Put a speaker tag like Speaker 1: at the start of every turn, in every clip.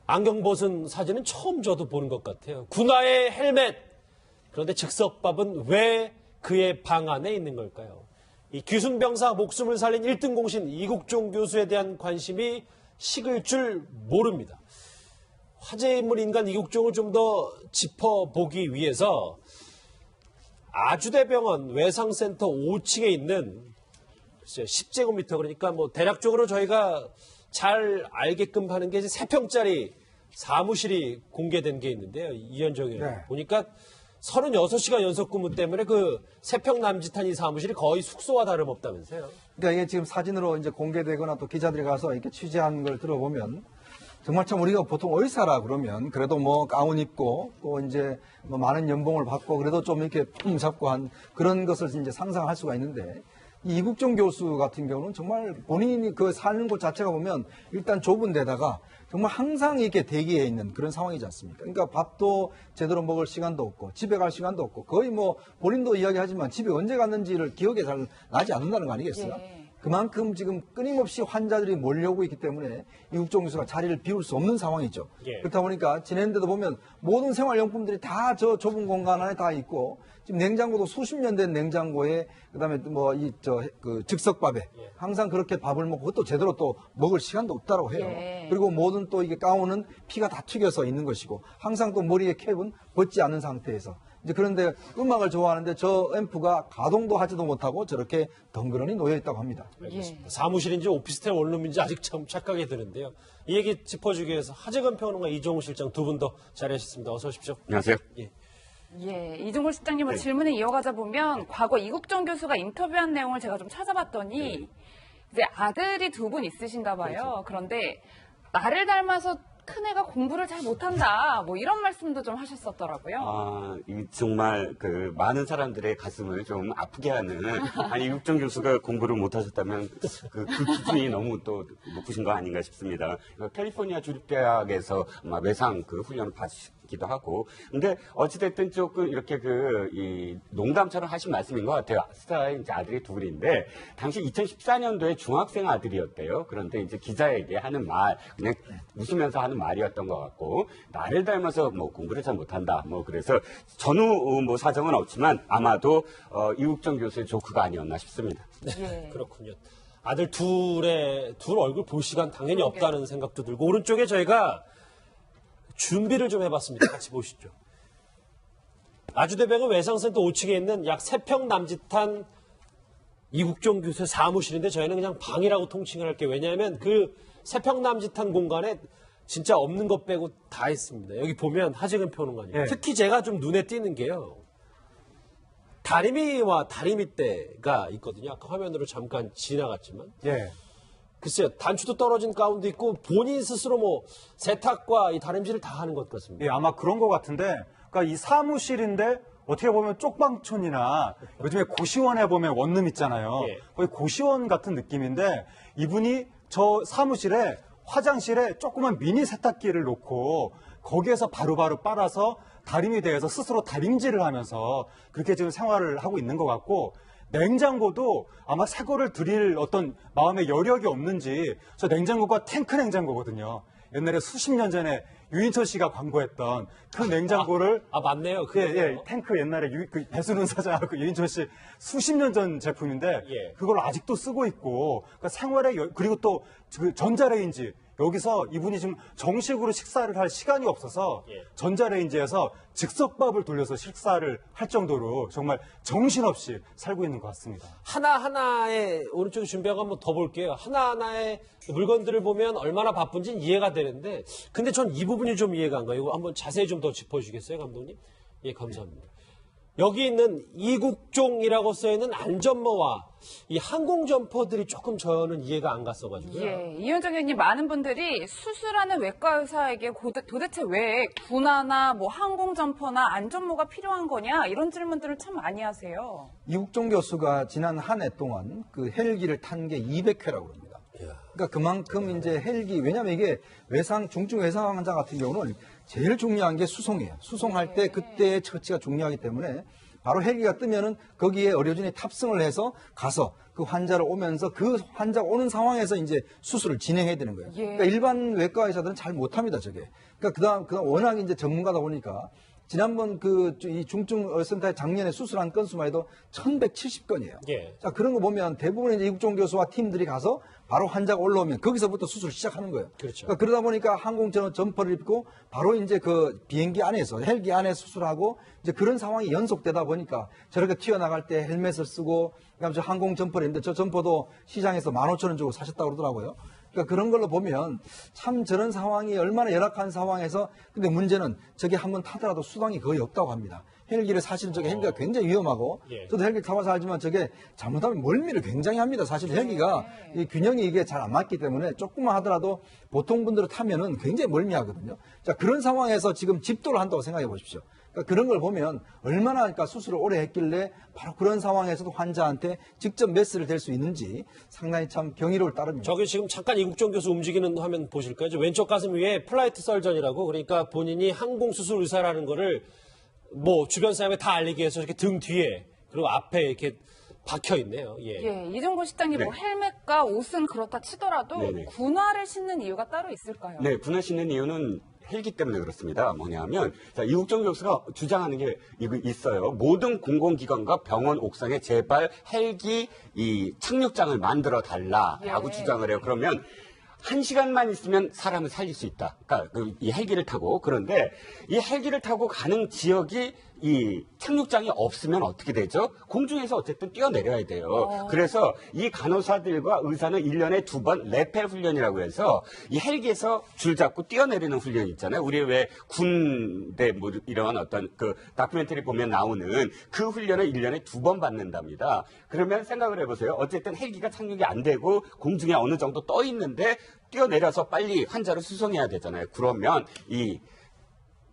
Speaker 1: 안경 벗은 사진은 처음 저도 보는 것 같아요. 군화의 헬멧. 그런데 즉석밥은 왜 그의 방 안에 있는 걸까요? 이 귀순병사 목숨을 살린 1등 공신 이국종 교수에 대한 관심이 식을 줄 모릅니다. 화제 인물 인간 이국종을 좀 더 짚어보기 위해서 아주대병원 외상센터 5층에 있는 10제곱미터, 그러니까 뭐 대략적으로 저희가 잘 알게끔 하는 게 3평짜리 사무실이 공개된 게 있는데요. 이현정 의원.
Speaker 2: 네.
Speaker 1: 보니까 36시간 연속 근무 때문에 그 3평 남짓한 이 사무실이 거의 숙소와 다름없다면서요.
Speaker 2: 그러니까 이게 지금 사진으로 이제 공개되거나 또 기자들이 가서 이렇게 취재한 걸 들어보면 정말 참 우리가 보통 의사라 그러면 그래도 뭐 가운 입고 또 이제 뭐 많은 연봉을 받고 그래도 좀 이렇게 품 잡고 한 그런 것을 이제 상상할 수가 있는데 이 이국종 교수 같은 경우는 정말 본인이 그 사는 곳 자체가 보면 일단 좁은 데다가 정말 항상 이렇게 대기해 있는 그런 상황이지 않습니까? 그러니까 밥도 제대로 먹을 시간도 없고 집에 갈 시간도 없고 거의 뭐 본인도 이야기하지만 집에 언제 갔는지를 기억이 잘 나지 않는다는 거 아니겠어요?
Speaker 3: 예.
Speaker 2: 그만큼 지금 끊임없이 환자들이 몰려오고 있기 때문에 이국종 교수가 자리를 비울 수 없는 상황이죠.
Speaker 1: 예.
Speaker 2: 그렇다 보니까 지낸데도 보면 모든 생활용품들이 다 저 좁은 공간 안에 다 있고 지금 냉장고도 수십 년 된 냉장고에 그다음에 뭐 그 즉석밥에 항상 그렇게 밥을 먹고 그것도 제대로 또 먹을 시간도 없다라고 해요.
Speaker 3: 예.
Speaker 2: 그리고 모든 또 이게 가운은 피가 다 튀겨서 있는 것이고 항상 또 머리에 캡은 벗지 않은 상태에서 이제 그런데 음악을 좋아하는데 저 앰프가 가동도 하지도 못하고 저렇게 덩그러니 놓여 있다고 합니다.
Speaker 1: 알겠습니다. 사무실인지 오피스텔 원룸인지 아직 참 착각이 드는데요. 이 얘기 짚어주기 위해서 하재근 평론가 이종우 실장 두 분 더 자리하셨습니다. 어서 오십시오.
Speaker 4: 안녕하세요.
Speaker 1: 예.
Speaker 3: 예, 이종걸 실장님의 질문을 이어가자 보면 과거 이국종 교수가 인터뷰한 내용을 제가 좀 찾아봤더니 이제 아들이 2분 있으신가 봐요. 그런데 나를 닮아서 큰애가 공부를 잘 못한다. 뭐 이런 말씀도 좀 하셨었더라고요.
Speaker 4: 아, 이 정말 그 많은 사람들의 가슴을 좀 아프게 하는 아니 이국종 교수가 공부를 못하셨다면 그 기준이 너무 또 높으신 거 아닌가 싶습니다. 캘리포니아 주립대학에서 아마 외상 그 훈련을 받으시기도 하고, 근데 어찌됐든 조금 이렇게 이 농담처럼 하신 말씀인 것 같아요. 스타의 이제 아들이 둘인데 당시 2014년도에 중학생 아들이었대요. 그런데 이제 기자에게 하는 말 그냥 웃으면서 하는 말이었던 것 같고, 나를 닮아서 뭐 공부를 잘 못한다. 뭐 그래서 전후 뭐 사정은 없지만 아마도 이국종 교수의 조크가 아니었나 싶습니다.
Speaker 3: 예.
Speaker 1: 그렇군요. 아들 둘 얼굴 볼 시간 당연히 없다는 생각도 들고, 오른쪽에 저희가 준비를 좀 해봤습니다. 같이 보시죠. 아주대병원 외상센터 5층에 있는 약 3평 남짓한 이국종 교수의 사무실인데 저희는 그냥 방이라고 통칭을 할게요. 왜냐하면 그 3평 남짓한 공간에 진짜 없는 것 빼고 다 있습니다. 여기 보면 하재근 평론가님.
Speaker 2: 예.
Speaker 1: 특히 제가 좀 눈에 띄는 게요. 다리미와 다리미대가 있거든요. 아까 화면으로 잠깐 지나갔지만.
Speaker 2: 예.
Speaker 1: 글쎄요, 단추도 떨어진 가운도 있고 본인 스스로 뭐 세탁과 이 다림질을 다 하는 것 같습니다.
Speaker 5: 예, 아마 그런 것 같은데, 그러니까 이 사무실인데 어떻게 보면 쪽방촌이나 요즘에 고시원에 보면 원룸 있잖아요.
Speaker 1: 예.
Speaker 5: 거의 고시원 같은 느낌인데 이분이 저 사무실에 화장실에 조그만 미니 세탁기를 놓고 거기에서 바로바로 빨아서 다리미대에서 스스로 다림질을 하면서 그렇게 지금 생활을 하고 있는 것 같고, 냉장고도 아마 새 거를 드릴 어떤 마음의 여력이 없는지 저 냉장고가 탱크 냉장고거든요. 옛날에 수십 년 전에 유인철 씨가 광고했던 그 냉장고를
Speaker 1: 맞네요.
Speaker 5: 예, 탱크 옛날에 그 배수른 사장하고 유인철 씨 수십 년 전 제품인데
Speaker 1: 예.
Speaker 5: 그걸 아직도 쓰고 있고, 그러니까 생활에 그리고 또 그 전자레인지, 여기서 이분이 지금 정식으로 식사를 할 시간이 없어서
Speaker 1: 예.
Speaker 5: 전자레인지에서 즉석밥을 돌려서 식사를 할 정도로 정말 정신없이 살고 있는 것 같습니다.
Speaker 1: 하나하나의 오른쪽에 준비한 거 한번 더 볼게요. 하나하나의 물건들을 보면 얼마나 바쁜지는 이해가 되는데, 근데 전 이 부분이 좀 이해가 안 가요. 이거 한번 자세히 좀 더 짚어주시겠어요, 감독님? 예, 감사합니다. 여기 있는 이국종이라고 써있는 안전모와 이 항공 점퍼들이 조금 저는 이해가 안 갔어가지고요.
Speaker 3: 예, 이현정 의원님, 많은 분들이 수술하는 외과 의사에게 도대체 왜 군화나 뭐 항공 점퍼나 안전모가 필요한 거냐, 이런 질문들을 참 많이 하세요.
Speaker 2: 이국종 교수가 지난 한 해 동안 그 헬기를 탄 게 200회라고 합니다. 그러니까 그만큼 이제 헬기, 왜냐면 이게 중증 외상 환자 같은 경우는 제일 중요한 게 수송이에요. 수송할 때 그때의 처치가 중요하기 때문에 바로 헬기가 뜨면은 거기에 의료진이 탑승을 해서 가서 그 환자를 오면서 그 환자가 오는 상황에서 이제 수술을 진행해야 되는 거예요.
Speaker 3: 예.
Speaker 2: 그러니까 일반 외과 의사들은 잘 못합니다, 저게. 그러니까 그다음 워낙 이제 전문가다 보니까 지난번 이 중증센터에 작년에 수술한 건수만 해도 1,170건이에요.
Speaker 1: 예.
Speaker 2: 자, 그런 거 보면 대부분 이제 이국종 교수와 팀들이 가서 바로 환자가 올라오면 거기서부터 수술을 시작하는 거예요.
Speaker 1: 그렇죠.
Speaker 2: 그러니까 그러다 보니까 항공 점퍼를 입고 바로 이제 그 비행기 안에서 헬기 안에 수술하고 이제 그런 상황이 연속되다 보니까 저렇게 튀어나갈 때 헬멧을 쓰고 그다음에 저 항공 점퍼를 했는데 저 점퍼도 시장에서 15,000원 주고 사셨다고 그러더라고요. 그러니까 그런 걸로 보면 참 저런 상황이 얼마나 열악한 상황에서 근데 문제는 저게 한번 타더라도 수당이 거의 없다고 합니다. 헬기를 사실은 저게 헬기가 굉장히 위험하고
Speaker 1: 예.
Speaker 2: 저도 헬기 타봐서 알지만 저게 잘못하면 멀미를 굉장히 합니다. 사실 헬기가 이 균형이 이게 잘 안 맞기 때문에 조금만 하더라도 보통 분들을 타면은 굉장히 멀미하거든요. 자, 그런 상황에서 지금 집도를 한다고 생각해 보십시오. 그러니까 그런 걸 보면 얼마나 그러니까 수술을 오래 했길래 바로 그런 상황에서도 환자한테 직접 메스를 댈 수 있는지 상당히 참 경이로울 따릅니다.
Speaker 1: 저기 지금 잠깐 이국종 교수 움직이는 화면 보실까요? 저 왼쪽 가슴 위에 플라이트 설전이라고 그러니까 본인이 항공수술 의사라는 거를 뭐 주변 사람에 다 알리기 위해서 이렇게 등 뒤에 그리고 앞에 이렇게 박혀 있네요. 예.
Speaker 3: 예, 이종걸 실장님 뭐 헬멧과 옷은 그렇다 치더라도
Speaker 4: 네네.
Speaker 3: 군화를 신는 이유가 따로 있을까요?
Speaker 4: 네, 군화 신는 이유는 헬기 때문에 그렇습니다. 뭐냐면, 자, 이국종 교수가 주장하는 게 이거 있어요. 모든 공공기관과 병원 옥상에 제발 헬기 이 착륙장을 만들어 달라라고
Speaker 3: 예.
Speaker 4: 주장을 해요. 그러면 1시간만 있으면 사람을 살릴 수 있다. 그러니까 이 헬기를 타고. 그런데 이 헬기를 타고 가는 지역이 이 착륙장이 없으면 어떻게 되죠? 공중에서 어쨌든 뛰어내려야 돼요. 그래서 이 간호사들과 의사는 1년에 2번 레펠 훈련이라고 해서 이 헬기에서 줄 잡고 뛰어내리는 훈련 있잖아요. 우리 왜 군대 뭐 이런 어떤 그 다큐멘터리 보면 나오는 그 훈련을 1년에 2번 받는답니다. 그러면 생각을 해보세요. 어쨌든 헬기가 착륙이 안 되고 공중에 어느 정도 떠 있는데 뛰어내려서 빨리 환자를 수송해야 되잖아요. 그러면 이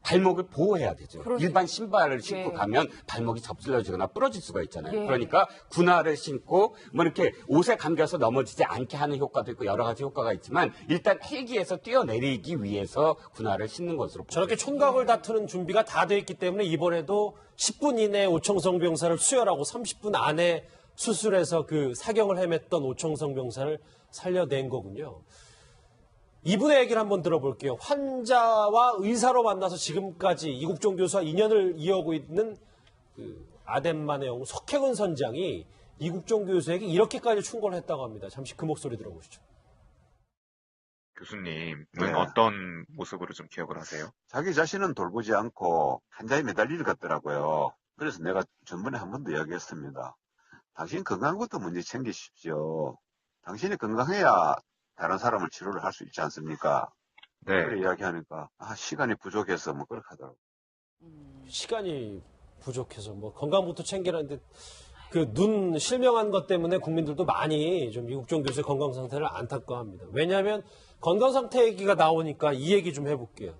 Speaker 4: 발목을 보호해야 되죠.
Speaker 3: 그러시-
Speaker 4: 일반 신발을 신고
Speaker 3: 예.
Speaker 4: 가면 발목이 접질러지거나 부러질 수가 있잖아요.
Speaker 3: 예.
Speaker 4: 그러니까 군화를 신고 뭐 이렇게 옷에 감겨서 넘어지지 않게 하는 효과도 있고 여러 가지 효과가 있지만 일단 헬기에서 뛰어내리기 위해서 군화를 신는 것으로
Speaker 1: 저렇게 총각을 다투는 준비가 다 돼 있기 때문에 이번에도 10분 이내에 오청성 병사를 수혈하고 30분 안에 수술해서 그 사경을 헤맸던 오청성 병사를 살려낸 거군요. 이분의 얘기를 한번 들어볼게요. 환자와 의사로 만나서 지금까지 이국종 교수와 인연을 이어오고 있는 그 아덴만의 영웅 석혜근 선장이 이국종 교수에게 이렇게까지 충고를 했다고 합니다. 잠시 그 목소리 들어보시죠.
Speaker 6: 교수님은
Speaker 7: 네.
Speaker 6: 어떤 모습으로 좀 기억을 하세요?
Speaker 7: 자기 자신은 돌보지 않고 환자에 매달릴 것 같더라고요. 그래서 내가 전번에 한 번 더 이야기했습니다. 당신 건강한 것도 먼저 챙기십시오. 당신이 건강해야 다른 사람을 치료를 할 수 있지 않습니까?
Speaker 6: 네.
Speaker 7: 그래 이야기하니까 시간이 부족해서 뭐 그렇게 하더라고요.
Speaker 1: 시간이 부족해서 뭐 건강부터 챙기라는데 그 눈 실명한 것 때문에 국민들도 많이 좀 이국종 교수의 건강 상태를 안타까워합니다. 왜냐하면 건강 상태 얘기가 나오니까 이 얘기 좀 해볼게요.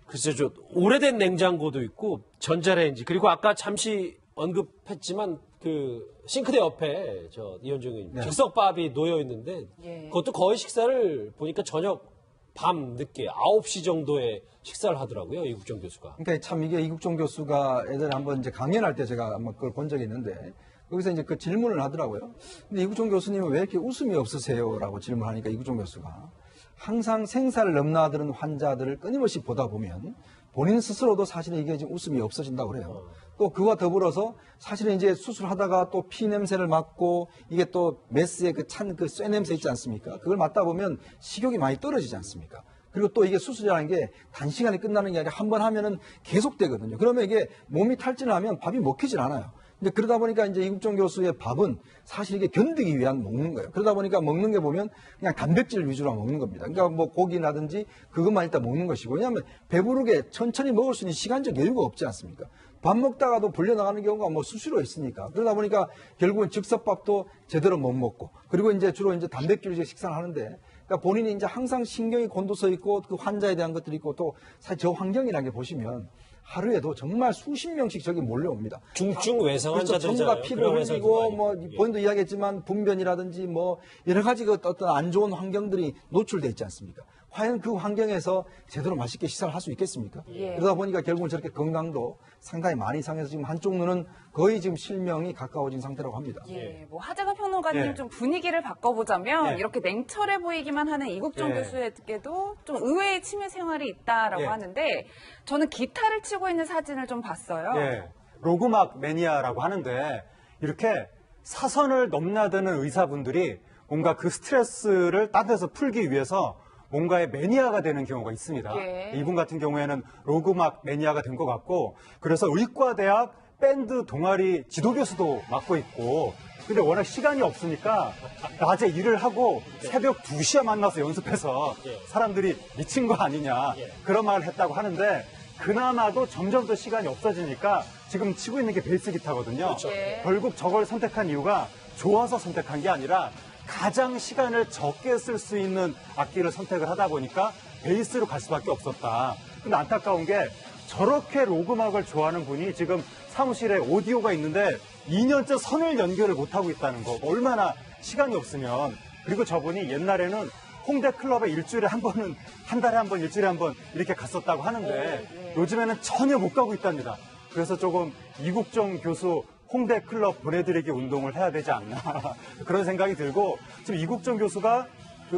Speaker 1: 글쎄 저 오래된 냉장고도 있고 전자레인지 그리고 아까 잠시 언급했지만 그 싱크대 옆에 저 이현정 의원님
Speaker 2: 네.
Speaker 1: 즉석밥이 놓여 있는데
Speaker 3: 예.
Speaker 1: 그것도 거의 식사를 보니까 저녁 밤 늦게 9시 정도에 식사를 하더라고요. 이국종 교수가.
Speaker 2: 그러니까 참 이게 이국종 교수가 예전에 한번 이제 강연할 때 제가 한번 그걸 본 적이 있는데 거기서 이제 그 질문을 하더라고요. 근데 이국종 교수님은 왜 이렇게 웃음이 없으세요? 라고 질문하니까 이국종 교수가 항상 생사를 넘나드는 환자들을 끊임없이 보다 보면 본인 스스로도 사실은 이게 지금 웃음이 없어진다고 그래요. 또 그와 더불어서 사실은 이제 수술하다가 또 피 냄새를 맡고 이게 또 메스의 그 찬 그 쇠 냄새 있지 않습니까? 그걸 맡다 보면 식욕이 많이 떨어지지 않습니까? 그리고 또 이게 수술이라는 게 단시간에 끝나는 게 아니라 한 번 하면은 계속되거든요. 그러면 이게 몸이 탈진하면 밥이 먹히질 않아요. 근데 그러다 보니까 이제 이국종 교수의 밥은 사실 이게 견디기 위한 먹는 거예요. 그러다 보니까 먹는 게 보면 그냥 단백질 위주로 먹는 겁니다. 그러니까 뭐 고기라든지 그것만 일단 먹는 것이고 왜냐하면 배부르게 천천히 먹을 수 있는 시간적 여유가 없지 않습니까? 밥 먹다가도 불려나가는 경우가 뭐 수시로 있으니까. 그러다 보니까 결국은 즉석밥도 제대로 못 먹고 그리고 이제 주로 이제 단백질 위주의 식사를 하는데 그러니까 본인이 이제 항상 신경이 곤두서 있고 그 환자에 대한 것들이 있고 또 사실 저 환경이라는 게 보시면 하루에도 정말 수십 명씩 저기 몰려옵니다.
Speaker 1: 중증 외상
Speaker 2: 그렇죠.
Speaker 1: 환자들이잖아요.
Speaker 2: 전부 다 피를 흘리고 뭐 본인도 이야기했지만 분변이라든지 뭐 여러 가지 그 어떤 안 좋은 환경들이 노출돼 있지 않습니까? 과연 그 환경에서 제대로 맛있게 식사를 할 수 있겠습니까?
Speaker 3: 예.
Speaker 2: 그러다 보니까 결국은 저렇게 건강도 상당히 많이 상해서 지금 한쪽 눈은 거의 지금 실명이 가까워진 상태라고 합니다.
Speaker 3: 예, 뭐 하재가 평론가님
Speaker 5: 예.
Speaker 3: 좀 분위기를 바꿔보자면
Speaker 5: 예.
Speaker 3: 이렇게 냉철해 보이기만 하는 이국종
Speaker 5: 예.
Speaker 3: 교수에게도 좀 의외의 취미 생활이 있다라고
Speaker 5: 예.
Speaker 3: 하는데 저는 기타를 치고 있는 사진을 좀 봤어요.
Speaker 5: 예, 로그막 매니아라고 하는데 이렇게 사선을 넘나드는 의사분들이 뭔가 그 스트레스를 딴 데서 풀기 위해서 뭔가의 매니아가 되는 경우가 있습니다.
Speaker 3: 예.
Speaker 5: 이분 같은 경우에는 로그막 매니아가 된 것 같고 그래서 의과대학 밴드 동아리 지도교수도 맡고 있고 근데 워낙 시간이 없으니까 낮에 일을 하고 새벽 2시에 만나서 연습해서 사람들이 미친 거 아니냐 그런 말을 했다고 하는데 그나마도 점점 더 시간이 없어지니까 지금 치고 있는 게 베이스 기타거든요.
Speaker 3: 예.
Speaker 5: 결국 저걸 선택한 이유가 좋아서 선택한 게 아니라 가장 시간을 적게 쓸 수 있는 악기를 선택을 하다 보니까 베이스로 갈 수밖에 없었다. 근데 안타까운 게 저렇게 로그막을 좋아하는 분이 지금 사무실에 오디오가 있는데 2년째 선을 연결을 못하고 있다는 거. 얼마나 시간이 없으면. 그리고 저분이 옛날에는 홍대 클럽에 일주일에 한 번은, 한 달에 한 번, 일주일에 한 번 이렇게 갔었다고 하는데 요즘에는 전혀 못 가고 있답니다. 그래서 조금 이국종 교수 홍대 클럽 보내드리기 운동을 해야 되지 않나 그런 생각이 들고 지금 이국종 교수가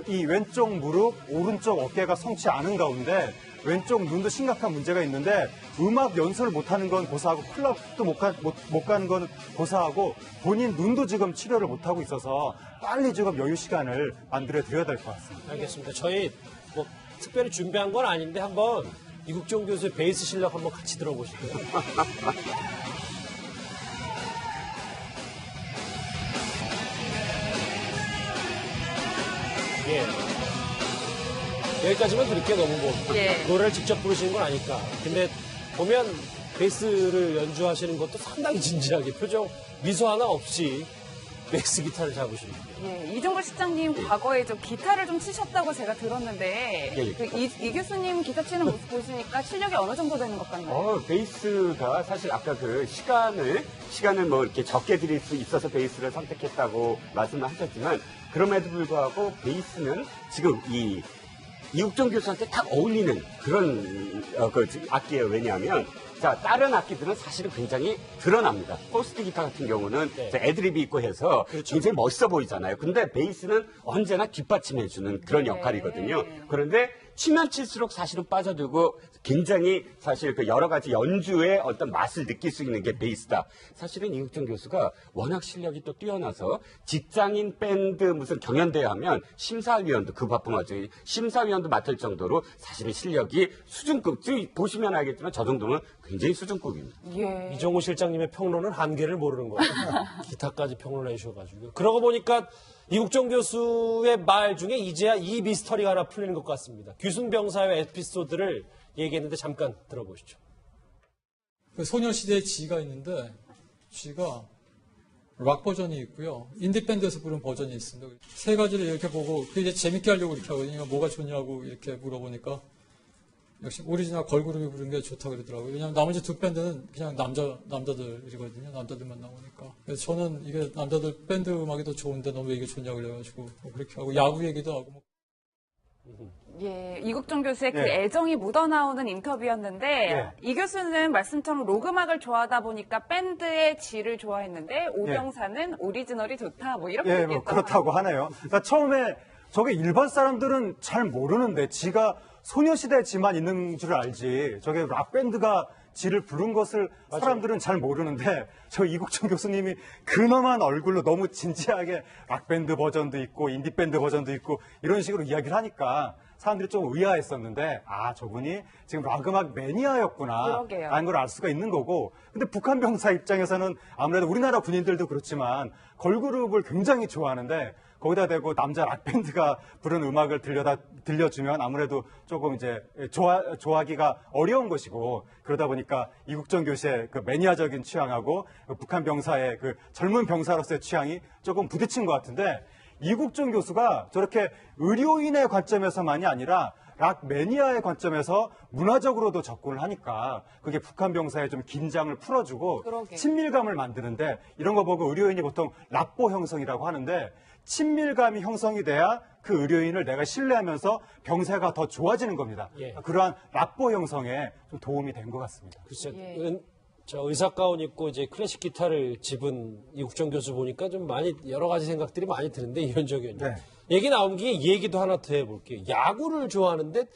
Speaker 5: 이 왼쪽 무릎, 오른쪽 어깨가 성치 않은 가운데 왼쪽 눈도 심각한 문제가 있는데 음악 연습을 못하는 건 고사하고 클럽도 못 가는 건 고사하고 본인 눈도 지금 치료를 못하고 있어서 빨리 지금 여유 시간을 만들어 드려야 될 것 같습니다.
Speaker 1: 알겠습니다. 저희 뭐 특별히 준비한 건 아닌데 한번 이국종 교수의 베이스 실력 한번 같이 들어보시죠. 예. 여기까지만 들을게요. 너무 뭐
Speaker 3: 예.
Speaker 1: 노래를 직접 부르시는 건 아니까. 근데 보면 베이스를 연주하시는 것도 상당히 진지하게 표정 미소 하나 없이 베이스 기타를 잡으십니다.
Speaker 3: 예, 이종걸 실장님 과거에 좀 기타를 좀 치셨다고 제가 들었는데
Speaker 4: 예, 예.
Speaker 3: 그 이 교수님 기타 치는 모습 보시니까 실력이 어느 정도 되는 것 같나요?
Speaker 4: 베이스가 사실 아까 그 시간을 뭐 이렇게 적게 드릴 수 있어서 베이스를 선택했다고 말씀을 하셨지만 그럼에도 불구하고 베이스는 지금 이국종 교수한테 딱 어울리는 그런 악기예요. 왜냐하면 자 다른 악기들은 사실은 굉장히 드러납니다. 포스트 기타 같은 경우는
Speaker 1: 네.
Speaker 4: 애드립이 있고 해서
Speaker 1: 그렇죠.
Speaker 4: 굉장히 멋있어 보이잖아요. 근데 베이스는 언제나 뒷받침해주는 그런 역할이거든요. 그런데 치면 칠수록 사실은 빠져들고 굉장히 사실 그 여러 가지 연주의 어떤 맛을 느낄 수 있는 게 베이스다. 사실은 이국종 교수가 워낙 실력이 또 뛰어나서 직장인 밴드 무슨 경연대회 하면 심사위원도 그 바쁜 와중에 심사위원도 맡을 정도로 사실은 실력이 수준급. 지금 보시면 알겠지만 저 정도면 굉장히 수준급입니다.
Speaker 3: 예.
Speaker 1: 이종호 실장님의 평론은 한계를 모르는 거예요. 기타까지 평론을 해주셔가지고. 그러고 보니까 이국종 교수의 말 중에 이제야 이 미스터리가 하나 풀리는 것 같습니다. 귀순병사의 에피소드를 얘기했는데 잠깐 들어보시죠.
Speaker 8: 그 소녀시대의 지가 있는데 지가 락 버전이 있고요. 인디밴드에서 부른 버전이 있습니다. 세 가지를 이렇게 보고 그 이제 재밌게 하려고 이렇게 하거든요. 뭐가 좋냐고 이렇게 물어보니까 역시 오리지널 걸그룹이 부른 게 좋다고 그러더라고요. 왜냐하면 나머지 두 밴드는 그냥 남자들이거든요. 남자들만 나오니까. 그래서 저는 이게 남자들 밴드 음악이 더 좋은데 너 왜 이게 좋냐고 그래가지고 뭐 그렇게 하고 야구 얘기도 하고 뭐.
Speaker 3: 예, 이국종 교수의 그
Speaker 5: 예.
Speaker 3: 애정이 묻어나오는 인터뷰였는데
Speaker 5: 예.
Speaker 3: 이 교수는 말씀처럼 로그막을 좋아하다 보니까 밴드의 질을 좋아했는데 오병사는 오리지널이 좋다 뭐 이렇게
Speaker 5: 예, 뭐
Speaker 3: 얘기했던
Speaker 5: 그렇다고 하네요. 그러니까 처음에 저게 일반 사람들은 잘 모르는데 지가 소녀시대 지만 있는 줄 알지 저게 락밴드가 지를 부른 것을 사람들은 잘 모르는데 저 이국종 교수님이 근엄한 얼굴로 너무 진지하게 락밴드 버전도 있고 인디밴드 버전도 있고 이런 식으로 이야기를 하니까 사람들이 좀 의아했었는데 아 저분이 지금 락음악 매니아였구나
Speaker 3: 그러게요.
Speaker 5: 라는 걸 알 수가 있는 거고 근데 북한 병사 입장에서는 아무래도 우리나라 군인들도 그렇지만 걸그룹을 굉장히 좋아하는데 거기다 대고 남자 락밴드가 부른 음악을 들려주면 아무래도 조금 이제 좋아하기가 어려운 것이고 그러다 보니까 이국종 교수의 그 매니아적인 취향하고 북한 병사의 그 젊은 병사로서의 취향이 조금 부딪힌 것 같은데 이국종 교수가 저렇게 의료인의 관점에서만이 아니라 락 매니아의 관점에서 문화적으로도 접근을 하니까 그게 북한 병사의 좀 긴장을 풀어주고
Speaker 3: 그러게.
Speaker 5: 친밀감을 만드는데 이런 거 보고 의료인이 보통 락보 형성이라고 하는데 친밀감이 형성이 돼야 그 의료인을 내가 신뢰하면서 병세가 더 좋아지는 겁니다.
Speaker 1: 예.
Speaker 5: 그러한 락보 형성에 좀 도움이 된 것 같습니다.
Speaker 1: 글쎄,
Speaker 3: 예.
Speaker 1: 저 의사 가운 입고 이제 클래식 기타를 집은 이국정 교수 보니까 좀 많이 여러 가지 생각들이 많이 드는데 이현정 의원님.
Speaker 2: 네.
Speaker 1: 얘기 나온 김에 이 얘기도 하나 더 해볼게요. 야구를 좋아하는데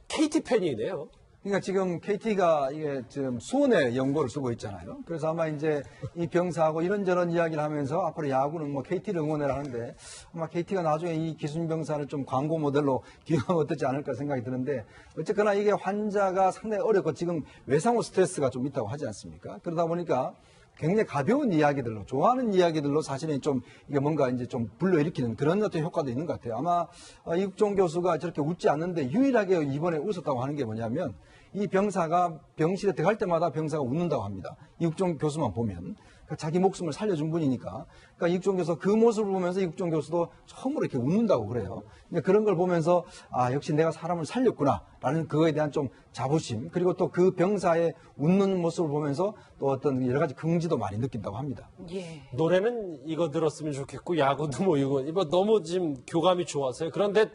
Speaker 1: KT 팬이네요.
Speaker 2: 그러니까 지금 KT가 이게 지금 수원에 연고를 쓰고 있잖아요. 그래서 아마 이제 이 병사하고 이런저런 이야기를 하면서 앞으로 야구는 뭐 KT를 응원해라 하는데 아마 KT가 나중에 이 기순병사를 좀 광고 모델로 기용하면 어떻지 않을까 생각이 드는데 어쨌거나 이게 환자가 상당히 어렵고 지금 외상후 스트레스가 좀 있다고 하지 않습니까? 그러다 보니까 굉장히 가벼운 이야기들로, 좋아하는 이야기들로 사실은 좀, 이게 뭔가 이제 좀 불러일으키는 그런 어떤 효과도 있는 것 같아요. 아마 이국종 교수가 저렇게 웃지 않는데 유일하게 이번에 웃었다고 하는 게 뭐냐면 이 병사가 병실에 들어갈 때마다 병사가 웃는다고 합니다. 이국종 교수만 보면. 그러니까 자기 목숨을 살려준 분이니까. 그러니까 이국종 교수 그 모습을 보면서 이국종 교수도 처음으로 이렇게 웃는다고 그래요. 그러니까 그런 걸 보면서 아, 역시 내가 사람을 살렸구나. 라는 그거에 대한 좀 자부심. 그리고 또 그 병사의 웃는 모습을 보면서 또 어떤 여러 가지 긍지도 많이 느낀다고 합니다.
Speaker 3: 예.
Speaker 1: 노래는 이거 들었으면 좋겠고 야구도 뭐 이거 너무 지금 교감이 좋아서요. 그런데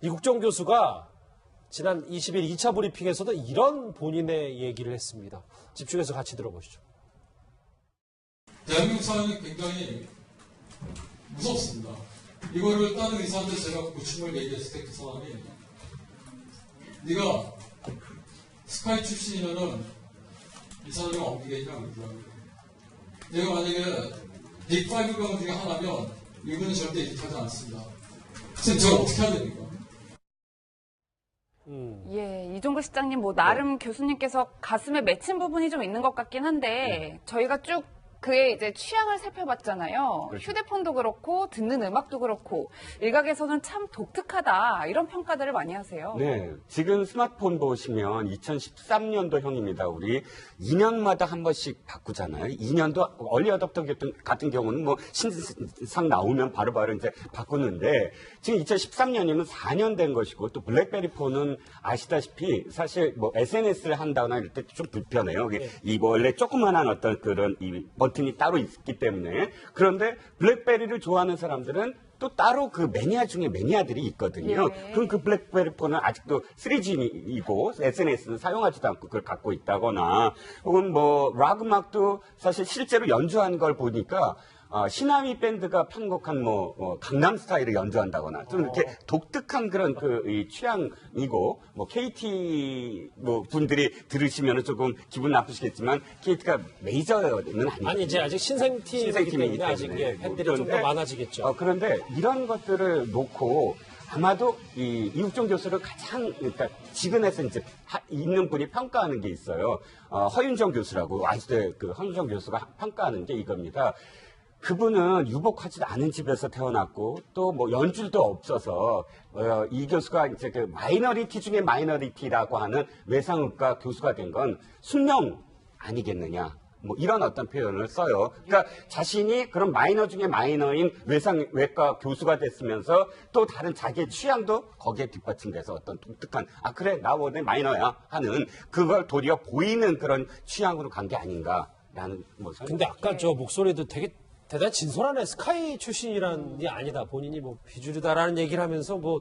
Speaker 1: 이국정 교수가 지난 20일 2차 브리핑에서도 이런 본인의 얘기를 했습니다. 집중해서 같이 들어보시죠.
Speaker 8: 대한민국 사회는 굉장히 무섭습니다. 이거를 다른 의사한테 제가 고충을 얘기했을 때 그 사람이 네가 스카이 출신이면은 이 사람이 엉기게이라고 그러더라고요. 내가 만약에 빅5 병원 중에 하나면 이분은 절대 이직하지 않습니다. 선생님 제가 어떻게 해야 됩니까?
Speaker 3: 예, 이종걸 실장님, 뭐, 나름 교수님께서 가슴에 맺힌 부분이 좀 있는 것 같긴 한데, 저희가 쭉 그의 이제 취향을 살펴봤잖아요.
Speaker 4: 그렇죠.
Speaker 3: 휴대폰도 그렇고, 듣는 음악도 그렇고, 일각에서는 참 독특하다, 이런 평가들을 많이 하세요.
Speaker 4: 네, 지금 스마트폰 보시면 2013년도 형입니다. 우리 2년마다 한 번씩 바꾸잖아요. 2년도 얼리 어답터 같은 경우는 뭐 신상 나오면 바로바로 이제 바꾸는데 지금 2013년이면 4년 된 것이고 또 블랙베리 폰은 아시다시피 사실 뭐 SNS를 한다거나 이럴 때 좀 불편해요. 이 원래 조그만한 어떤 그런 이 버튼이 따로 있기 때문에 그런데 블랙베리를 좋아하는 사람들은 또 따로 그 매니아 중에 매니아들이 있거든요.
Speaker 3: 예.
Speaker 4: 그럼 그 블랙베리 폰은 아직도 3G이고 SNS는 사용하지도 않고 그걸 갖고 있다거나 혹은 뭐 락 음악도 사실 실제로 연주한 걸 보니까 시나미 밴드가 편곡한 강남 스타일을 연주한다거나 좀 이렇게 독특한 그런 이 취향이고 뭐 KT 뭐 분들이 들으시면 조금 기분 나쁘시겠지만 KT가 메이저는 아니에요.
Speaker 1: 아니 이제 아직 신생팀이기 때문에 아직 팬들이 좀 더 많아지겠죠.
Speaker 4: 그런데 이런 것들을 놓고 아마도 이국종 교수를 가장 그러니까 지근해서 이제 있는 분이 평가하는 게 있어요. 허윤정 교수라고 아직도 그 허윤정 교수가 평가하는 게 이겁니다. 그분은 유복하지 않은 집에서 태어났고 또 뭐 연줄도 없어서 이 교수가 이제 그 마이너리티 중에 마이너리티라고 하는 외상외과 교수가 된 건 숙명 아니겠느냐. 뭐 이런 어떤 표현을 써요. 그러니까 자신이 그런 마이너 중에 마이너인 외상외과 교수가 됐으면서 또 다른 자기의 취향도 거기에 뒷받침돼서 어떤 독특한 그래 나 원래 마이너야 하는 그걸 도리어 보이는 그런 취향으로 간 게 아닌가라는 뭐.
Speaker 1: 근데 아까 저 목소리도 되게 대단히 진솔하네. 스카이 출신이라는 게 아니다. 본인이 뭐 비주류다라는 얘기를 하면서 뭐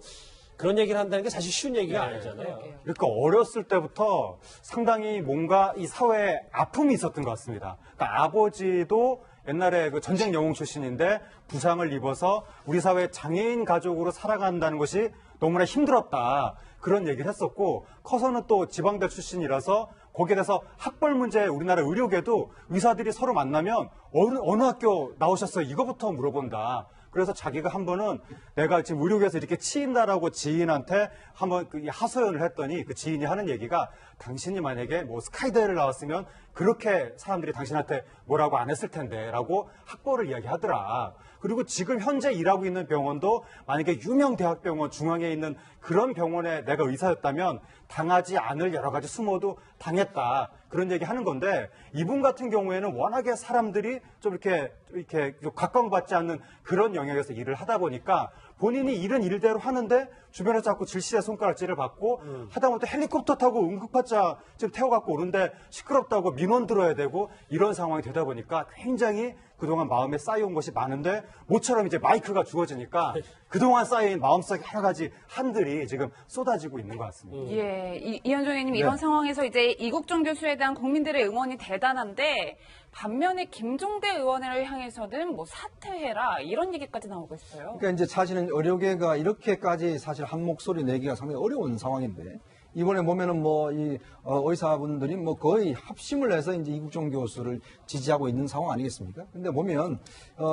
Speaker 1: 그런 얘기를 한다는 게 사실 쉬운 얘기가 아니잖아요.
Speaker 5: 그러니까 어렸을 때부터 상당히 뭔가 이 사회에 아픔이 있었던 것 같습니다. 그러니까 아버지도 옛날에 그 전쟁 영웅 출신인데 부상을 입어서 우리 사회 장애인 가족으로 살아간다는 것이 너무나 힘들었다. 그런 얘기를 했었고 커서는 또 지방대 출신이라서 거기에 대해서 학벌 문제 우리나라 의료계도 의사들이 서로 만나면 어느 학교 나오셨어요? 이거부터 물어본다. 그래서 자기가 한 번은 내가 지금 의료계에서 이렇게 치인다라고 지인한테 한번 하소연을 했더니 그 지인이 하는 얘기가 당신이 만약에 뭐 스카이대를 나왔으면 그렇게 사람들이 당신한테 뭐라고 안 했을 텐데 라고 학벌을 이야기하더라. 그리고 지금 현재 일하고 있는 병원도 만약에 유명 대학병원 중앙에 있는 그런 병원에 내가 의사였다면 당하지 않을 여러 가지 수모도 당했다. 그런 얘기 하는 건데 이분 같은 경우에는 워낙에 사람들이 좀 이렇게 각광받지 않는 그런 영역에서 일을 하다 보니까 본인이 일은 일대로 하는데 주변에서 자꾸 질시의 손가락질을 받고 하다못해 헬리콥터 타고 응급환자 지금 태워갖고 오는데 시끄럽다고 민원 들어야 되고 이런 상황이 되다 보니까 굉장히 그동안 마음에 쌓여온 것이 많은데 모처럼 이제 마이크가 주어지니까 그동안 쌓여있는 마음속에 여러 가지 한들이 지금 쏟아지고 있는 것 같습니다.
Speaker 3: 예, 이현종 의원님 이런 상황에서 이제 이국종 교수에 대한 국민들의 응원이 대단한데 반면에 김종대 의원을 향해서는 뭐 사퇴해라 이런 얘기까지 나오고 있어요.
Speaker 2: 그러니까 이제 사실은 의료계가 이렇게까지 사실 한 목소리 내기가 상당히 어려운 상황인데 이번에 보면은 뭐 이 의사분들이 뭐 거의 합심을 해서 이제 이국종 교수를 지지하고 있는 상황 아니겠습니까? 근데 보면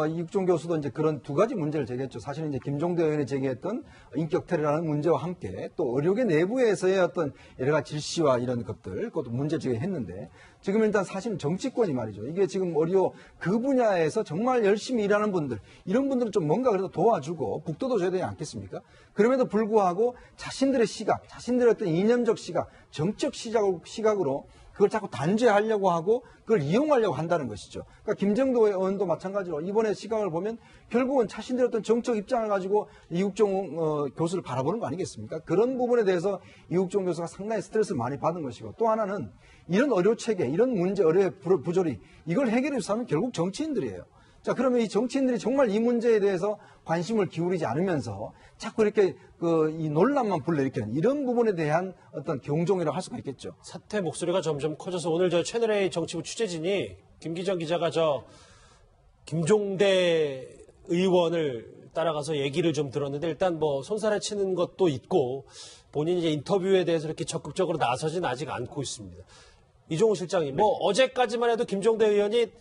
Speaker 2: 이국종 교수도 이제 그런 두 가지 문제를 제기했죠. 사실은 이제 김종대 의원이 제기했던 인격태라는 문제와 함께 또 의료계 내부에서의 어떤 여러 가지 질시와 이런 것들 그것도 문제 제기했는데 지금 일단 사실은 정치권이 말이죠. 이게 지금 의료 그 분야에서 정말 열심히 일하는 분들 이런 분들은 좀 뭔가 그래도 도와주고 북돋워줘야 되지 않겠습니까? 그럼에도 불구하고 자신들의 시각, 자신들의 어떤 이념적 시각, 정적 시각으로 그걸 자꾸 단죄하려고 하고 그걸 이용하려고 한다는 것이죠. 그러니까 김정도 의원도 마찬가지로 이번에 시각을 보면 결국은 자신들의 어떤 정적 입장을 가지고 이국종 교수를 바라보는 거 아니겠습니까? 그런 부분에 대해서 이국종 교수가 상당히 스트레스를 많이 받은 것이고 또 하나는 이런 의료체계, 이런 문제, 의료 부조리 이걸 해결해 주서 하면 결국 정치인들이에요. 자, 그러면 이 정치인들이 정말 이 문제에 대해서 관심을 기울이지 않으면서 자꾸 이렇게 이 논란만 불러일으키는 이런 부분에 대한 어떤 경종이라고 할 수가 있겠죠.
Speaker 1: 사퇴 목소리가 점점 커져서 오늘 저 채널A 정치부 취재진이 김기정 기자가 김종대 의원을 따라가서 얘기를 좀 들었는데 일단 뭐 손살에 치는 것도 있고 본인이 이제 인터뷰에 대해서 이렇게 적극적으로 나서진 아직 않고 있습니다. 이종우 실장님, 뭐 어제까지만 해도 김종대 의원이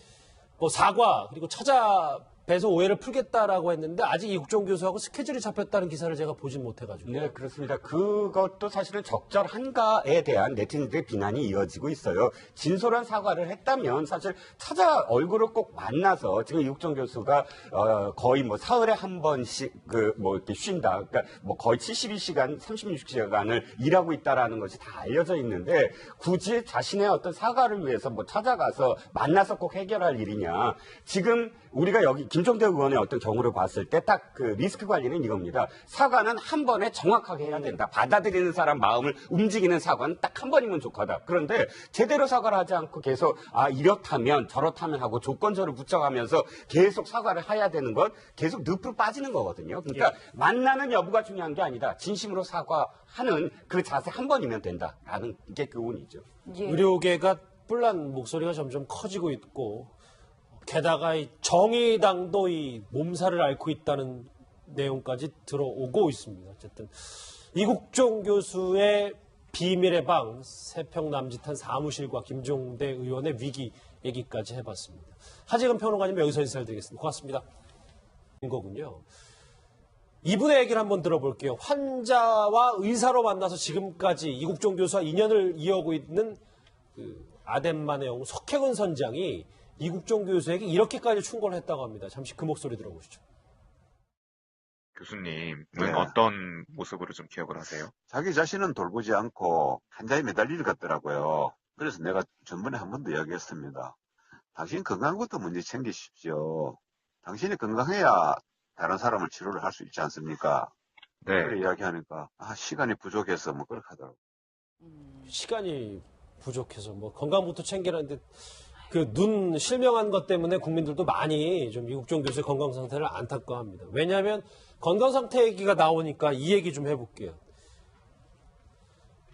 Speaker 1: 뭐 사과 그리고 찾아뵈서 오해를 풀겠다라고 했는데 아직 이국종 교수하고 스케줄이 잡혔다는 기사를 제가 보진 못해가지고.
Speaker 4: 네, 그렇습니다. 그것도 사실은 적절한가에 대한 네티즌들의 비난이 이어지고 있어요. 진솔한 사과를 했다면 사실 찾아 얼굴을 꼭 만나서 지금 이국종 교수가 거의 뭐 사흘에 한 번씩 이렇게 쉰다. 그러니까 뭐 거의 72시간, 36시간을 일하고 있다라는 것이 다 알려져 있는데 굳이 자신의 어떤 사과를 위해서 뭐 찾아가서 만나서 꼭 해결할 일이냐. 지금 우리가 여기 김종대 의원의 어떤 경우를 봤을 때 딱 그 리스크 관리는 이겁니다. 사과는 한 번에 정확하게 해야 된다. 받아들이는 사람 마음을 움직이는 사과는 딱 한 번이면 좋거다. 그런데 제대로 사과를 하지 않고 계속 이렇다면 저렇다면 하고 조건절을 붙여가면서 계속 사과를 해야 되는 건 계속 늪으로 빠지는 거거든요. 그러니까 만나는 여부가 중요한 게 아니다. 진심으로 사과하는 그 자세 한 번이면 된다라는 게 교훈이죠.
Speaker 3: 예.
Speaker 1: 의료계가 뿔난 목소리가 점점 커지고 있고 게다가 이 정의당도 이 몸살을 앓고 있다는 내용까지 들어오고 있습니다. 어쨌든 이국종 교수의 비밀의 방, 세평 남짓한 사무실과 김종대 의원의 위기 얘기까지 해봤습니다. 하재근 평론가님 여기서 인사를 드리겠습니다. 고맙습니다. 거군요. 이분의 얘기를 한번 들어볼게요. 환자와 의사로 만나서 지금까지 이국종 교수와 인연을 이어오고 있는 아덴만의 영웅 석혜근 선장이 이국종 교수에게 이렇게까지 충고를 했다고 합니다. 잠시 그 목소리 들어보시죠.
Speaker 6: 교수님은
Speaker 7: 네.
Speaker 6: 어떤 모습으로 좀 기억을 하세요?
Speaker 7: 자기 자신은 돌보지 않고 환자에 매달릴 것 같더라고요. 그래서 내가 전번에 한 번도 이야기했습니다. 당신 건강한 것도 먼저 챙기십시오. 당신이 건강해야 다른 사람을 치료를 할 수 있지 않습니까?
Speaker 6: 네.
Speaker 7: 그렇게 이야기하니까 시간이 부족해서 뭐 그렇게 하더라고요.
Speaker 1: 시간이 부족해서 뭐 건강부터 챙기라는데 그 눈 실명한 것 때문에 국민들도 많이 좀 이국종 교수의 건강 상태를 안타까워합니다. 왜냐하면 건강 상태 얘기가 나오니까 이 얘기 좀 해볼게요.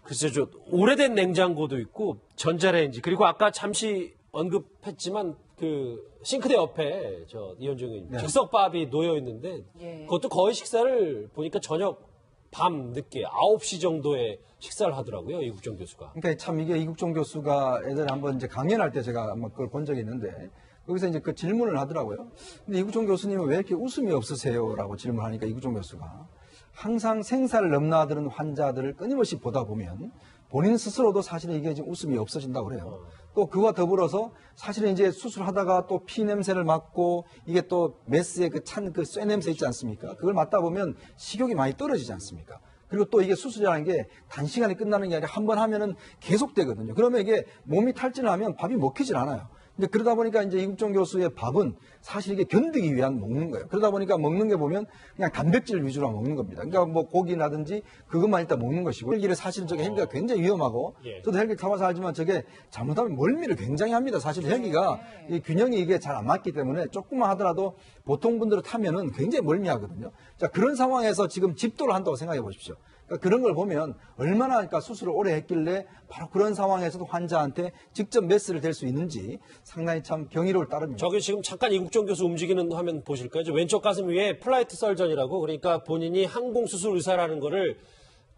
Speaker 1: 글쎄 저 오래된 냉장고도 있고 전자레인지 그리고 아까 잠시 언급했지만 그 싱크대 옆에 이현종 의원님 즉석밥이 놓여 있는데
Speaker 3: 예.
Speaker 1: 그것도 거의 식사를 보니까 저녁 밤 늦게 9시 정도에 식사를 하더라고요, 이국종 교수가.
Speaker 2: 그러니까 참 이게 이국종 교수가 예전에 한번 이제 강연할 때 제가 한번 그걸 본 적이 있는데 거기서 이제 그 질문을 하더라고요. 근데 이국종 교수님은 왜 이렇게 웃음이 없으세요? 라고 질문하니까 이국종 교수가 항상 생사를 넘나드는 환자들을 끊임없이 보다 보면 본인 스스로도 사실은 이게 지금 웃음이 없어진다고 그래요. 또 그와 더불어서 사실은 이제 수술하다가 또 피 냄새를 맡고 이게 또 메스의 그 쇠 냄새 있지 않습니까? 그걸 맡다 보면 식욕이 많이 떨어지지 않습니까? 그리고 또 이게 수술이라는 게 단시간에 끝나는 게 아니라 한 번 하면은 계속 되거든요. 그러면 이게 몸이 탈진하면 밥이 먹히질 않아요. 근데 그러다 보니까 이제 이국종 교수의 밥은 사실 이게 견디기 위한 먹는 거예요. 그러다 보니까 먹는 게 보면 그냥 단백질 위주로 먹는 겁니다. 그러니까 뭐 고기라든지 그것만 일단 먹는 것이고, 헬기를 사실 저게 헬기가 굉장히 위험하고,
Speaker 1: 예.
Speaker 2: 저도 헬기 타봐서 알지만 저게 잘못하면 멀미를 굉장히 합니다. 사실 헬기가 이 균형이 이게 잘 안 맞기 때문에 조금만 하더라도 보통 분들은 타면은 굉장히 멀미하거든요. 자, 그런 상황에서 지금 집도를 한다고 생각해 보십시오. 그러니까 그런 걸 보면 얼마나 그러니까 수술을 오래 했길래 바로 그런 상황에서도 환자한테 직접 메스를 댈 수 있는지 상당히 참 경이로울 따릅니다.
Speaker 1: 저기 지금 잠깐 이국종 교수 움직이는 화면 보실까요? 저 왼쪽 가슴 위에 플라이트 설전이라고, 그러니까 본인이 항공수술 의사라는 거를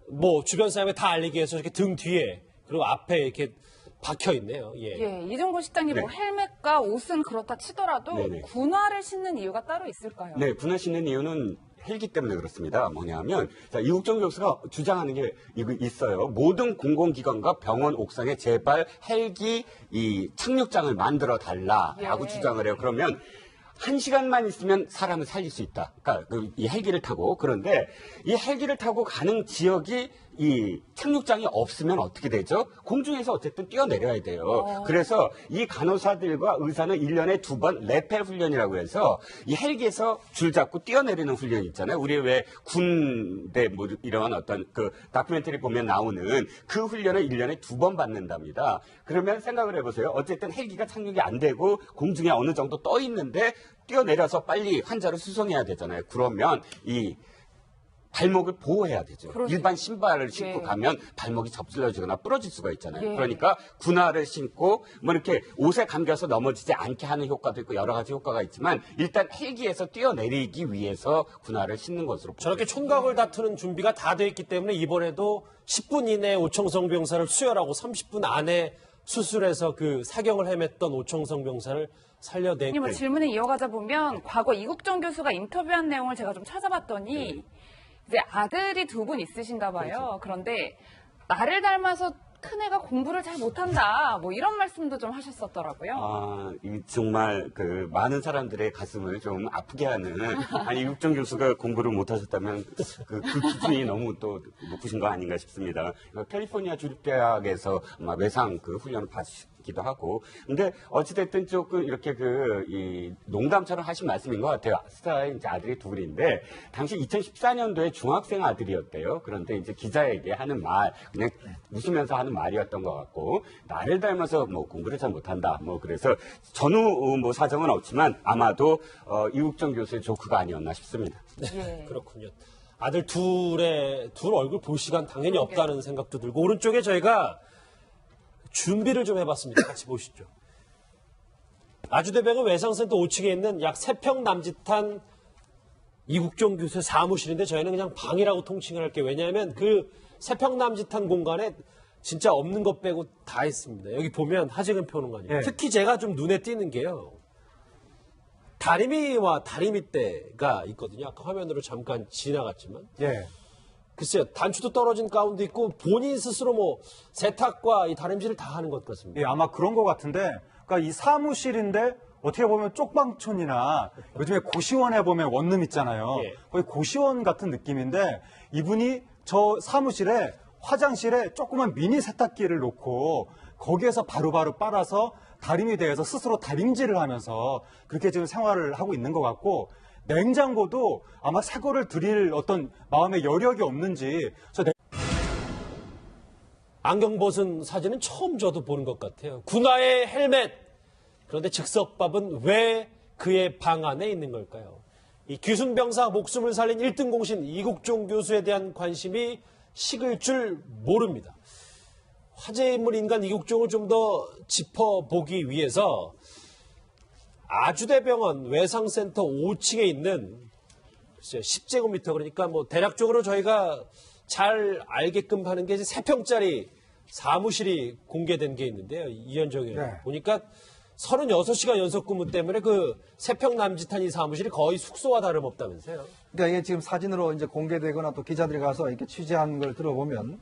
Speaker 1: 뭐 주변 사람에 다 알리기 위해서 이렇게 등 뒤에 그리고 앞에 이렇게 박혀 있네요. 예.
Speaker 3: 예, 이종걸 실장님, 뭐 헬멧과 옷은 그렇다 치더라도
Speaker 4: 네네.
Speaker 3: 군화를 신는 이유가 따로 있을까요?
Speaker 4: 네, 군화 신는 이유는 헬기 때문에 그렇습니다. 뭐냐면, 자, 이국종 교수가 주장하는 게 있어요. 모든 공공기관과 병원 옥상에 제발 헬기 이 착륙장을 만들어 달라라고
Speaker 3: 예.
Speaker 4: 주장을 해요. 그러면 1시간만 있으면 사람을 살릴 수 있다. 그러니까 이 헬기를 타고. 그런데 이 헬기를 타고 가는 지역이 이 착륙장이 없으면 어떻게 되죠? 공중에서 어쨌든 뛰어내려야 돼요. 그래서 이 간호사들과 의사는 1년에 2번 레펠 훈련이라고 해서 이 헬기에서 줄 잡고 뛰어내리는 훈련이 있잖아요. 우리 왜 군대 뭐 이런 어떤 그 다큐멘터리 보면 나오는 그 훈련을 1년에 2번 받는답니다. 그러면 생각을 해보세요. 어쨌든 헬기가 착륙이 안 되고 공중에 어느 정도 떠 있는데 뛰어내려서 빨리 환자를 수송해야 되잖아요. 그러면 이 발목을 보호해야 되죠.
Speaker 3: 그러죠.
Speaker 4: 일반 신발을 신고
Speaker 3: 네.
Speaker 4: 가면 발목이 접질러지거나 부러질 수가 있잖아요.
Speaker 3: 예.
Speaker 4: 그러니까 군화를 신고 뭐 이렇게 옷에 감겨서 넘어지지 않게 하는 효과도 있고 여러 가지 효과가 있지만 일단 헬기에서 뛰어내리기 위해서 군화를 신는 것으로
Speaker 1: 저렇게 촌각을 다투는 준비가 다 돼 있기 때문에 이번에도 10분 이내에 오청성 병사를 수혈하고 30분 안에 수술해서 그 사경을 헤맸던 오청성 병사를 살려낸
Speaker 3: 뭐 질문을 이어가자 보면 과거 이국종 교수가 인터뷰한 내용을 제가 좀 찾아봤더니 이제 아들이 2분 있으신가 봐요. 그런데 나를 닮아서 큰애가 공부를 잘 못한다. 뭐 이런 말씀도 좀 하셨었더라고요.
Speaker 4: 아, 이 정말 그 많은 사람들의 가슴을 좀 아프게 하는 아니 이국종 교수가 공부를 못하셨다면 그 기준이 너무 또 높으신 거 아닌가 싶습니다. 캘리포니아 주립대학에서 아마 외상 그 훈련을 받으시기도 하고, 근데 어찌됐든 조금 이렇게 이 농담처럼 하신 말씀인 것 같아요. 스타의 이제 아들이 둘인데 당시 2014년도에 중학생 아들이었대요. 그런데 이제 기자에게 하는 말 그냥 웃으면서 하는 말이었던 것 같고, 나를 닮아서 뭐 공부를 잘 못한다. 뭐 그래서 전후 뭐 사정은 없지만 아마도 이국종 교수의 조크가 아니었나 싶습니다.
Speaker 3: 예.
Speaker 1: 그렇군요. 아들 둘 얼굴 볼 시간 당연히 없다는 생각도 들고, 오른쪽에 저희가 준비를 좀 해봤습니다. 같이 보시죠. 아주대병원 외상센터 5층에 있는 약 3평 남짓한 이국종 교수의 사무실인데 저희는 그냥 방이라고 통칭을 할게요. 왜냐하면 그 3평 남짓한 공간에 진짜 없는 것 빼고 다 있습니다. 여기 보면 하재근 평론가님.
Speaker 5: 예.
Speaker 1: 특히 제가 좀 눈에 띄는 게요. 다리미와 다리미대가 있거든요. 아까 화면으로 잠깐 지나갔지만.
Speaker 5: 예.
Speaker 1: 글쎄요, 단추도 떨어진 가운도 있고 본인 스스로 뭐 세탁과 이 다림질을 다 하는 것 같습니다.
Speaker 5: 예, 아마 그런 것 같은데, 그러니까 이 사무실인데 어떻게 보면 쪽방촌이나 요즘에 고시원에 보면 원룸 있잖아요.
Speaker 1: 예.
Speaker 5: 거의 고시원 같은 느낌인데 이분이 저 사무실에 화장실에 조그만 미니 세탁기를 놓고 거기에서 바로바로 빨아서 다림이 대해서 스스로 다림질을 하면서 그렇게 지금 생활을 하고 있는 것 같고, 냉장고도 아마 새 거를 드릴 어떤 마음의 여력이 없는지
Speaker 1: 안경 벗은 사진은 처음 저도 보는 것 같아요. 군화의 헬멧. 그런데 즉석밥은 왜 그의 방 안에 있는 걸까요? 이 귀순병사 목숨을 살린 1등 공신 이국종 교수에 대한 관심이 식을 줄 모릅니다. 화제의 인물 인간 이국종을 좀 더 짚어보기 위해서 아주대병원 외상센터 5층에 있는 10제곱미터, 그러니까 뭐 대략적으로 저희가 잘 알게끔 하는 게 이제 3평짜리 사무실이 공개된 게 있는데요. 이현정 의원.
Speaker 2: 네.
Speaker 1: 보니까 36시간 연속 근무 때문에 그 3평 남짓한 이 사무실이 거의 숙소와 다름없다면서요.
Speaker 2: 그러니까 이게 지금 사진으로 이제 공개되거나 또 기자들이 가서 이렇게 취재한 걸 들어보면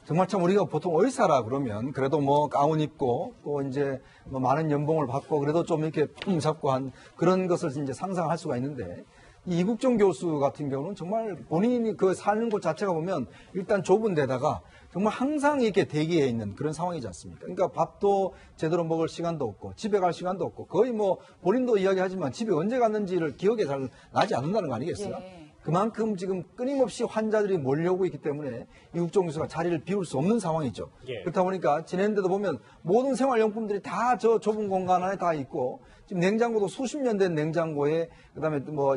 Speaker 2: 정말 참 우리가 보통 의사라 그러면 그래도 뭐 가운 입고 또 이제 뭐 많은 연봉을 받고 그래도 좀 이렇게 품 잡고 한 그런 것을 이제 상상할 수가 있는데, 이 이국종 교수 같은 경우는 정말 본인이 그 사는 곳 자체가 보면 일단 좁은 데다가 정말 항상 이렇게 대기해 있는 그런 상황이지 않습니까? 그러니까 밥도 제대로 먹을 시간도 없고 집에 갈 시간도 없고 거의 뭐 본인도 이야기하지만 집에 언제 갔는지를 기억이 잘 나지 않는다는 거 아니겠어요?
Speaker 3: 예.
Speaker 2: 그만큼 지금 끊임없이 환자들이 몰려오고 있기 때문에 이국종 교수가 자리를 비울 수 없는 상황이죠.
Speaker 1: 예.
Speaker 2: 그렇다 보니까 지냈는데도 보면 모든 생활용품들이 다 저 좁은 공간 안에 다 있고 지금 냉장고도 수십 년 된 냉장고에 그다음에 뭐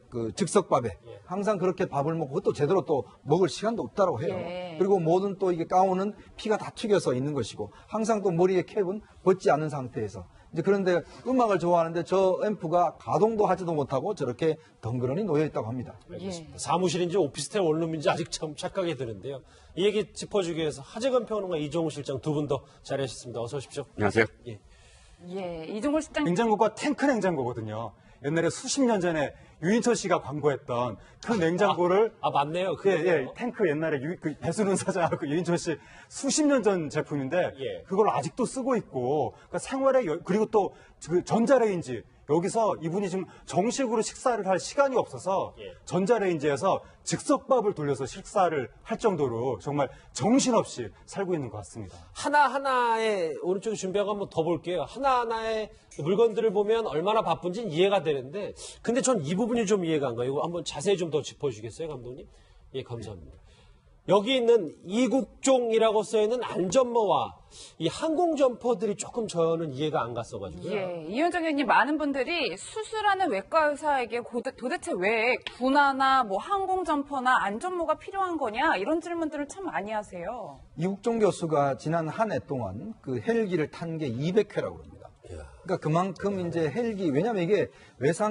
Speaker 2: 그 즉석밥에 항상 그렇게 밥을 먹고 그것도 제대로 또 먹을 시간도 없다고 해요.
Speaker 3: 예.
Speaker 2: 그리고 모든 또 이게 가운은 피가 다 튀겨서 있는 것이고 항상 또 머리에 캡은 벗지 않은 상태에서 이제 그런데 음악을 좋아하는데 저 앰프가 가동도 하지도 못하고 저렇게 덩그러니 놓여 있다고 합니다.
Speaker 3: 예.
Speaker 1: 사무실인지 오피스텔 원룸인지 아직 참 착각이 드는데요. 이 얘기 짚어주기 위해서 하재근 평론가 이종우 실장 두 분 더 자리하셨습니다. 어서 오십시오.
Speaker 4: 안녕하세요.
Speaker 3: 예, 이종골 실장님.
Speaker 5: 냉장고가 탱크 냉장고거든요. 옛날에 수십 년 전에 유인철 씨가 광고했던 그 냉장고를
Speaker 1: 아 맞네요.
Speaker 5: 탱크 옛날에 그 배수른 사장하고 유인철 씨 수십 년 전 제품인데
Speaker 1: 예.
Speaker 5: 그걸 아직도 쓰고 있고 그러니까 생활에 그리고 또 그 전자레인지 여기서 이분이 지금 정식으로 식사를 할 시간이 없어서
Speaker 1: 예.
Speaker 5: 전자레인지에서 즉석밥을 돌려서 식사를 할 정도로 정말 정신없이 살고 있는 것 같습니다.
Speaker 1: 하나하나의 오른쪽에 준비한 거 한번 더 볼게요. 하나하나의 물건들을 보면 얼마나 바쁜지는 이해가 되는데 근데 전 이 부분이 좀 이해가 안 가요. 이거 한번 자세히 좀 더 짚어주시겠어요, 감독님? 예, 감사합니다. 여기 있는 이국종이라고 써있는 안점머와 이 항공점퍼들이 조금 저는 이해가 안 갔어가지고요.
Speaker 3: 예, 이현정 의원님 많은 분들이 수술하는 외과 의사에게 도대체 왜 군화나 뭐 항공점퍼나 안전모가 필요한 거냐 이런 질문들을 참 많이 하세요.
Speaker 2: 이국종 교수가 지난 한 해 동안 그 헬기를 탄 게 200회라고 합니다. 그러니까 그만큼 이제 헬기, 왜냐면 이게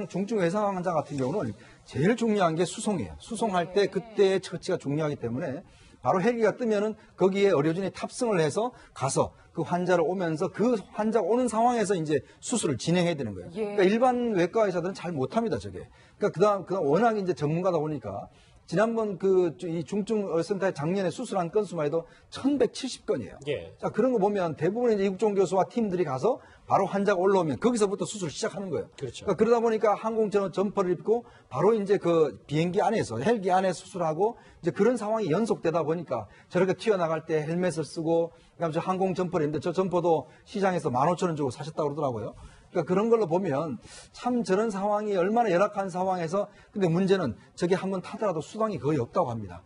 Speaker 2: 중증 외상 환자 같은 경우는 제일 중요한 게 수송이에요. 수송할 때 그때의 처치가 중요하기 때문에 바로 헬기가 뜨면은 거기에 의료진이 탑승을 해서 가서 그 환자를 오면서 그 환자가 오는 상황에서 이제 수술을 진행해야 되는 거예요.
Speaker 3: 예.
Speaker 2: 그러니까 일반 외과 의사들은 잘 못합니다, 저게. 그러니까 그다음 워낙 이제 전문가다 보니까 지난번 이 중증센터에 작년에 수술한 건수만 해도 1170건이에요.
Speaker 1: 예.
Speaker 2: 자, 그런 거 보면 대부분 이제 이국종 교수와 팀들이 가서 바로 환자가 올라오면 거기서부터 수술을 시작하는 거예요.
Speaker 1: 그렇죠.
Speaker 2: 그러니까 그러다 보니까 항공처럼 점퍼를 입고 바로 이제 그 비행기 안에서 헬기 안에 수술하고 이제 그런 상황이 연속되다 보니까 저렇게 튀어나갈 때 헬멧을 쓰고 그다음에 저 항공 점퍼를 했는데 저 점퍼도 시장에서 15,000원 주고 사셨다고 그러더라고요. 그러니까 그런 걸로 보면 참 저런 상황이 얼마나 열악한 상황에서 근데 문제는 저게 한번 타더라도 수당이 거의 없다고 합니다.